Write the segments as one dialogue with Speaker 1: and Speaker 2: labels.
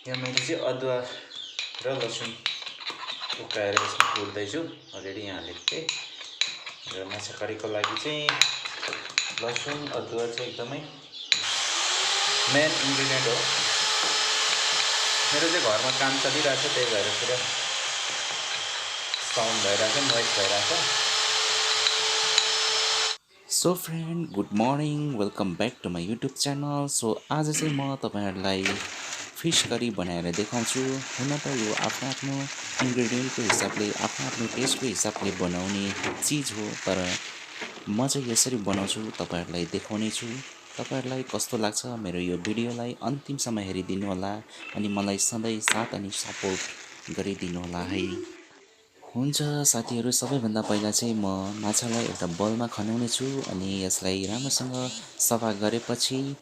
Speaker 1: यहाँ मैले चाहिँ अदुवा र लसुन उकाएर यसमा कुट्दैछु। अलरेडी यहाँ हालेको थिएँ। र माछा करीको लागि चाहिँ लसुन अदुवा चाहिँ एकदमै मेन इन्ग्रिडियन्ट हो। मेरो चाहिँ घरमा काम चलिरहेको छ, त्यही भएर पुरा साउन्ड भइरहेको छ, नोइज भइरहेको छ। So friend, good morning, welcome back to my YouTube channel. So आज चाहिँ म तपाईँहरूलाई फिस करी बनाएर देखाउँछु। हुन त यो आफ्नो आफ्नो इन्ग्रिडियन्टको हिसाबले, आफ्नो आफ्नो टेस्टको हिसाबले बनाउने चिज हो, तर म चाहिँ यसरी बनाउँछु, तपाईँहरूलाई देखाउने छु। तपाईँहरूलाई कस्तो लाग्छ मेरो यो भिडियोलाई अन्तिमसम्म हेरिदिनु होला अनि मलाई सधैँ साथ अनि सपोर्ट गरिदिनु होला है। हुन्छ साथीहरू, सबैभन्दा पहिला चाहिँ म माछालाई एउटा बोलमा खनाउने छु अनि यसलाई राम्रोसँग सफा गरेपछि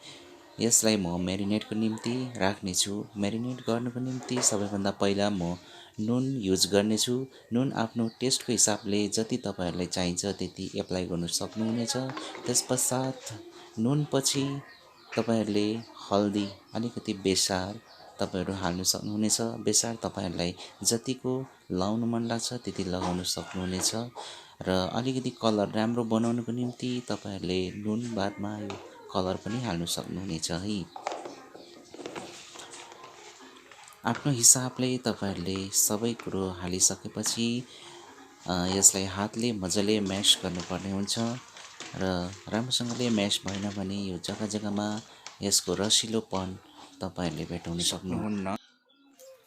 Speaker 1: यसलाई म म्यारिनेटको निम्ति राख्नेछु। म्यारिनेट गर्नुको निम्ति सबैभन्दा पहिला म नुन युज गर्नेछु। नुन आफ्नो टेस्टको हिसाबले जति तपाईँहरूलाई चाहिन्छ त्यति एप्लाई गर्नु सक्नुहुनेछ। त्यसपश्चात नुनपछि तपाईँहरूले हल्दी, अलिकति बेसार तपाईँहरू हाल्नु सक्नुहुनेछ। बेसार तपाईँहरूलाई जतिको लाउनु मन लाग्छ त्यति लगाउनु सक्नुहुनेछ। र अलिकति कलर राम्रो बनाउनुको निम्ति तपाईँहरूले नुन बादमा यो कलर पनि हाल्नु सक्नुहुनेछ है। आफ्नो हिसाबले तपाईँहरूले सबै कुरो हालिसकेपछि यसलाई हातले मजाले म्यास गर्नुपर्ने हुन्छ र राम्रोसँगले म्यास भएन भने यो जग्गा जग्गामा यसको रसिलोपन तपाईँहरूले भेटाउन सक्नुहुन्न।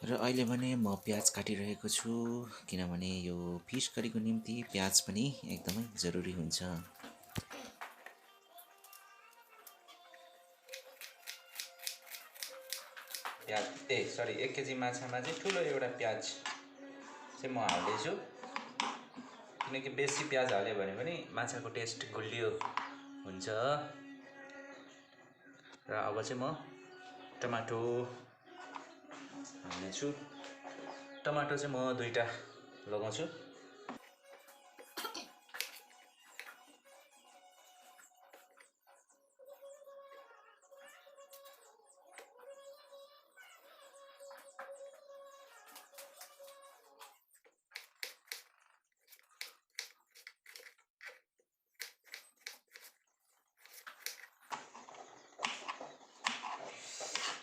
Speaker 1: र अहिले भने म प्याज काटिरहेको छु, किनभने यो फिस करीको निम्ति प्याज पनि एकदमै जरुरी हुन्छ। प्याज 1 केजी माछामा चाहिँ ठुलो एउटा प्याज चाहिँ म हाल्दैछु, किनकि बेसी प्याज हाल्यो भने पनि माछाको टेस्ट गुलियो हुन्छ। र अब चाहिँ म टमाटो हाल्नेछु। टमाटो चाहिँ म 2टा लगाउँछु।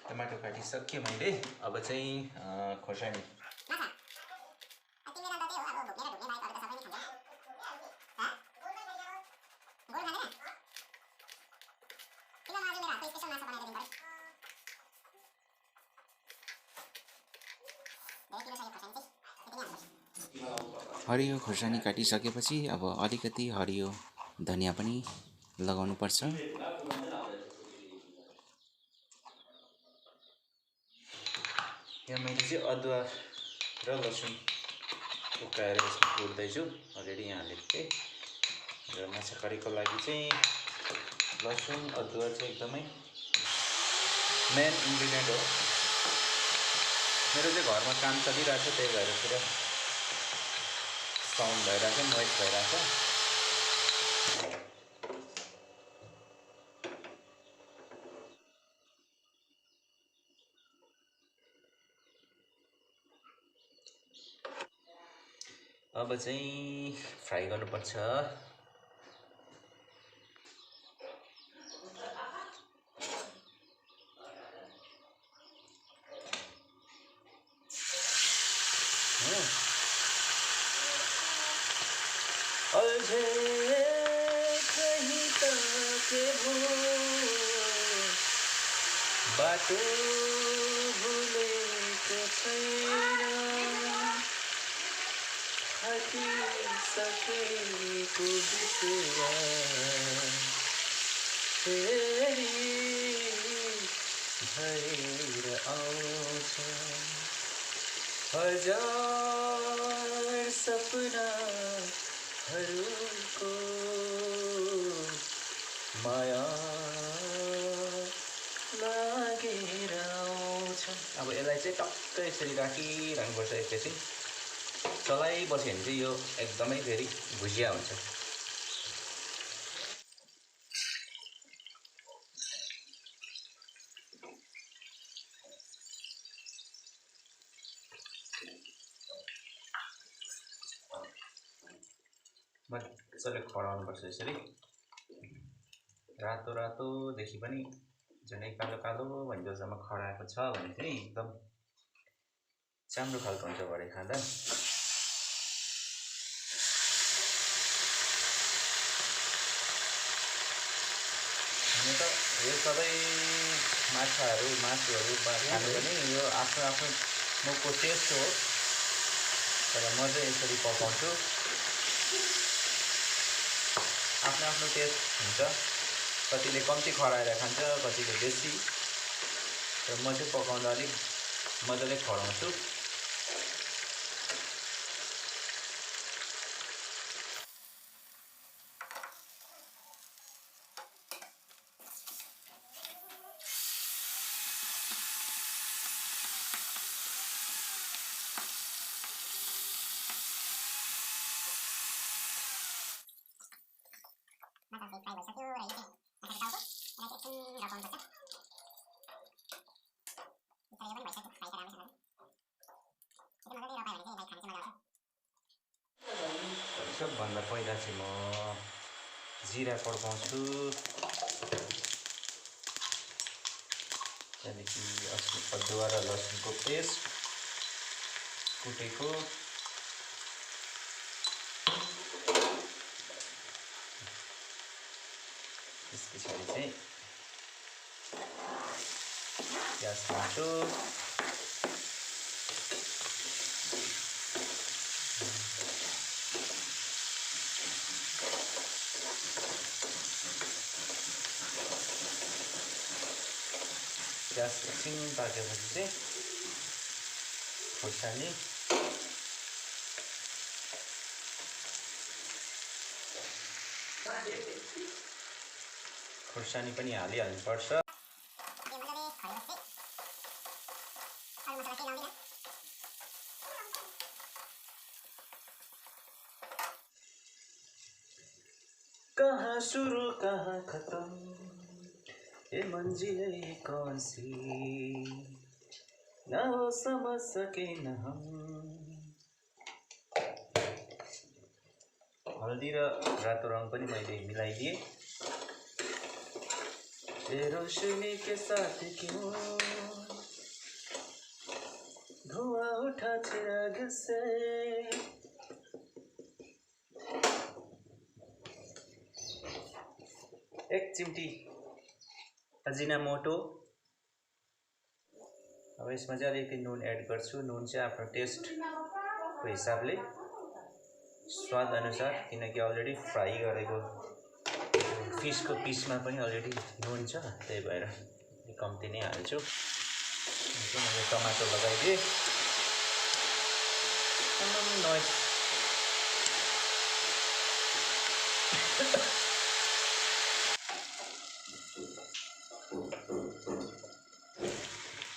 Speaker 1: टमाटो काटिसकेँ मैले। अब चाहिँ खोर्सानी हरियो खोर्सानी काटिसकेपछि अब अलिकति हरियो धनियाँ पनि लगाउनुपर्छ। यहाँ मैले चाहिँ अदुवा र लसुन उकाएर यसमा कुट्दैछु। अलरेडी यहाँ हालेको थिएँ। र माछा करीको लागि चाहिँ लसुन अदुवा चाहिँ एकदमै मेन इन्ग्रिडियन्ट हो। मेरो चाहिँ घरमा काम चलिरहेको छ, त्यही भएर पुरा साउन्ड भइरहेको छ, नोइज भइरहेको छ। अब चाहिँ फ्राई गर्नुपर्छ। अझै कहीँ त के भो बाटो भुलेको छैन, हटिसकेको विश्वास फेरि भएर आउँछ। हजार सपनाहरूको माया लागेर आउँछ। अब यसलाई चाहिँ टक्कै यसरी राखिरहनुपर्छ। एकैछिन चलाइबस्यो भने चाहिँ यो एकदमै फेरि भुजिया हुन्छ।
Speaker 2: मजाले खराउनुपर्छ यसरी रातो रातोदेखि पनि झन्डै कालो कालो भन्जेलसम्म खराएको छ भने चाहिँ एकदम राम्रो खालको हुन्छ भरे खाँदा हुन त यो सबै मासुहरू खानु पनि यो आफ्नो आफ्नो मुखको टेस्ट हो तर म चाहिँ यसरी पकाउँछु आफ्नो आफ्नो टेस्ट हुन्छ कतिले कम्ती खराएर खान्छ कतिले बेसी तर म चाहिँ पकाउँदा अलिक मजाले खराउँछु सबभन्दा पहिला चाहिँ म जिरा पड्काउँछु त्यहाँदेखि अदुवा र लसुनको पेस्ट कुटेको त्यस पछाडि चाहिँ प्याज हाल्छु प्याज एकछिन पाकेपछि चाहिँ खोर्सानी पनि हालिहाल्नुपर्छ कहाँ सुरु कहाँ खत्म ये मंजिलें कौन सी ना वो समझ सके न हम हल्दी र रातो रङ पनि मैले मिलाइदिएँ ये रोशनी के साथ क्यों धुआं उठा चिराग से एक चिम्टी अजिनामोटो अब यसमा चाहिँ अलिकति नुन एड गर्छु नुन चाहिँ आफ्नो टेस्टको हिसाबले स्वाद अनुसार किनकि अलरेडी फ्राई गरेको फिसको पिसमा पनि अलरेडी नुन छ त्यही भएर कम्ती नै हाल्छु मैले टमाटर लगाइदिएँ नोइज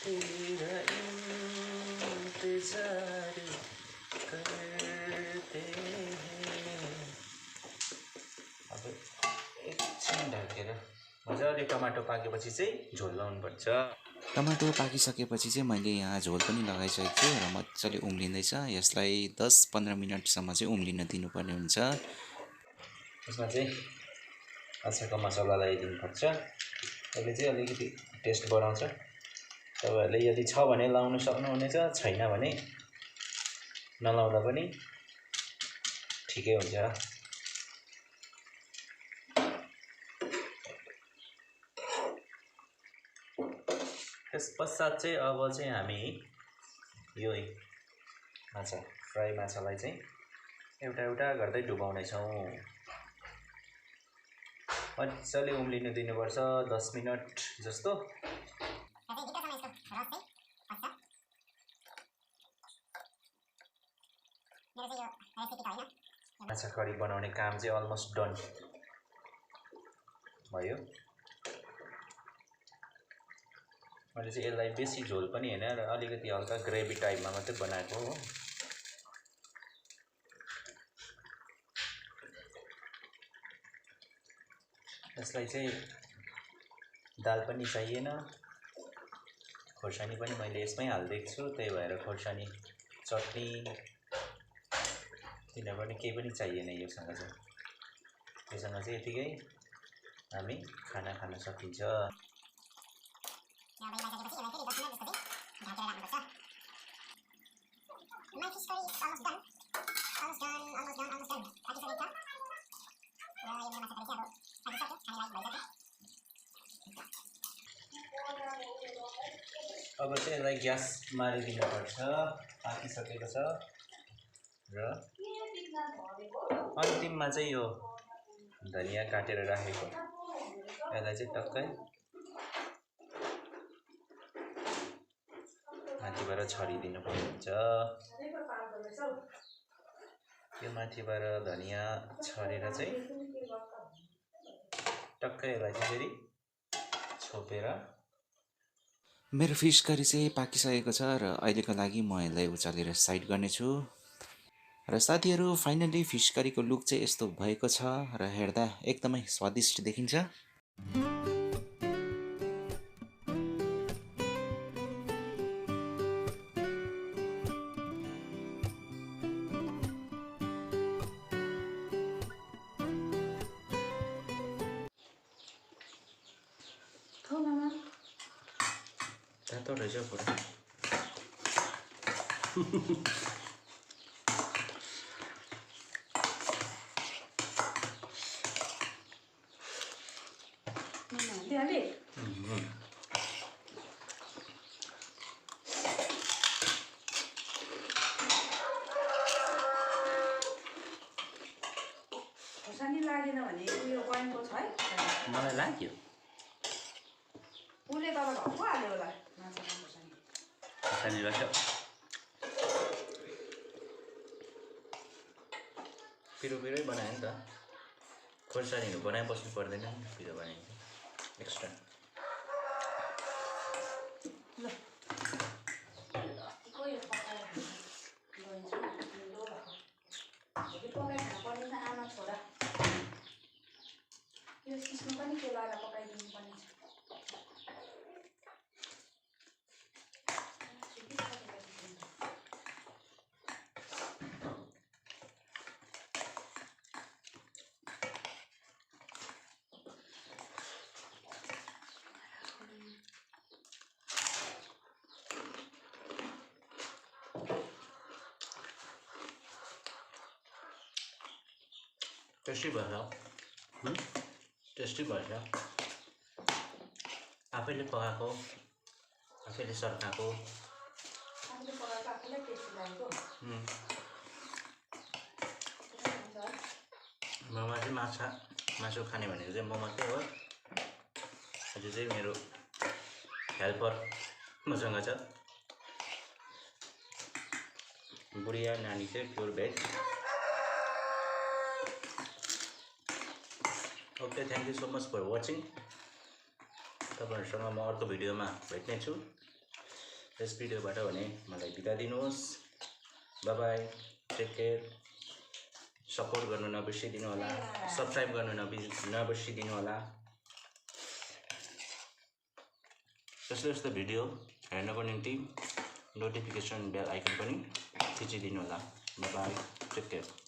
Speaker 2: तेरा इंतजार करते हैं अब एकछिन ढाकेर मजाले टमाटर पाकेपछि चाहिँ झोल लाउनुपर्छ
Speaker 1: टमाटो पाकिसकेपछि चाहिँ मैले यहाँ झोल पनि लगाइसकेको छु र मजाले उम्लिँदैछ यसलाई 10-15 मिनटसम्म चाहिँ उम्लिन दिनुपर्ने हुन्छ
Speaker 2: यसमा चाहिँ अचारको मसला लगाइदिनुपर्छ यसले चाहिँ अलिकति टेस्ट बढाउँछ तपाईहरुले यदि छ भने लाउन सक्नुहुनेछ छैन भने नलाउँदा पनि ठिकै हुन्छ त्यसपश्चात चाहिँ अब चाहिँ हामी यो माछा फ्राई माछालाई चाहिँ एउटा एउटा गर्दै डुबाउने छौं मजाले उम्लिन दिनुपर्छ 10 मिनेट जस्तो माछा करी बनाउने काम चाहिँ अलमोस्ट डन भयो मैले चाहिँ यसलाई बेसी झोल पनि हैन र अलिकति हल्का ग्रेभी टाइपमा मात्रै बनाएको हो यसलाई चाहिँ दाल पनि चाहिएन खोर्सानी पनि मैले यसमै हाल्दिएको छु त्यही भएर खोर्सानी चटनी तिनीहरु पनि केही पनि चाहिएन योसँग चाहिँ त्योसँग चाहिँ यतिकै हामी खाना खान सकिन्छ। अब चाहिँ यसलाई ग्यास मारिदिनुपर्छ, पाकिसकेको छ र अन्तिममा चाहिँ यो धनियाँ काटेर राखेको यसलाई चाहिँ टक्कै माथिबाट छरिदिनु पर्छ। यो माथिबाट धनियाँ छरेर चाहिँ टक्कै यसलाई चाहिँ फेरि छोपेर
Speaker 1: मेरो फिस करी चाहिँ पाकिसकेको छ र अहिलेको लागि म यसलाई उचालेर साइड गर्नेछु। र साथीहरू फाइनली फिस करीको लुक चाहिँ यस्तो भएको छ र हेर्दा एकदमै स्वादिष्ट देखिन्छ।
Speaker 2: तातो रहेछ पुरा।
Speaker 3: खोर्सानी लागेन भने उयो बनेको छ है
Speaker 2: मलाई लाग्यो
Speaker 3: उसले त अब घप्पो हाल्यो होला माछामा खोर्सानी
Speaker 2: खोर्सानी रहेछ। पिरो पिरै बनायो नि त, खोर्सानीहरू बनाइ बस्नु पर्दैन नि, पिरो बनाइन्छ एक्स्ट्रा।
Speaker 3: ल अस्तिको यो पकाएर गइन्छ ढिलो भएको भोलि पकाएर खानुपर्ने छ आमा छोरा। यो सिस्नो पनि केलाएर पकाइदिनु पर्ने छ।
Speaker 2: टेस्टी भएछ, टेस्टी भएछ। आफैले पकाएको, आफैले सर्काएको,
Speaker 3: आफूले पकाएको आफूलाई टेस्टी लागेको
Speaker 2: ममा चाहिँ मासु खाने भनेको चाहिँ म मात्रै हो। अझै चाहिँ मेरो हेल्पर मसँग छ, बुढिया नानी चाहिँ pure veg. Okay, thank you so much for watching. तपाईँहरूसँग म अर्को भिडियोमा भेट्नेछु। यस भिडियोबाट भने मलाई बिदा दिनुहोस्। Bye bye, take care. Support गर्नु नबिर्सिदिनु होला, सब्सक्राइब गर्नु नबिर्सिदिनु होला। यस्तो यस्तो भिडियो हेर्नको निम्ति नोटिफिकेसन बेल आइकन पनि थिचिदिनु होला। Bye bye, take care.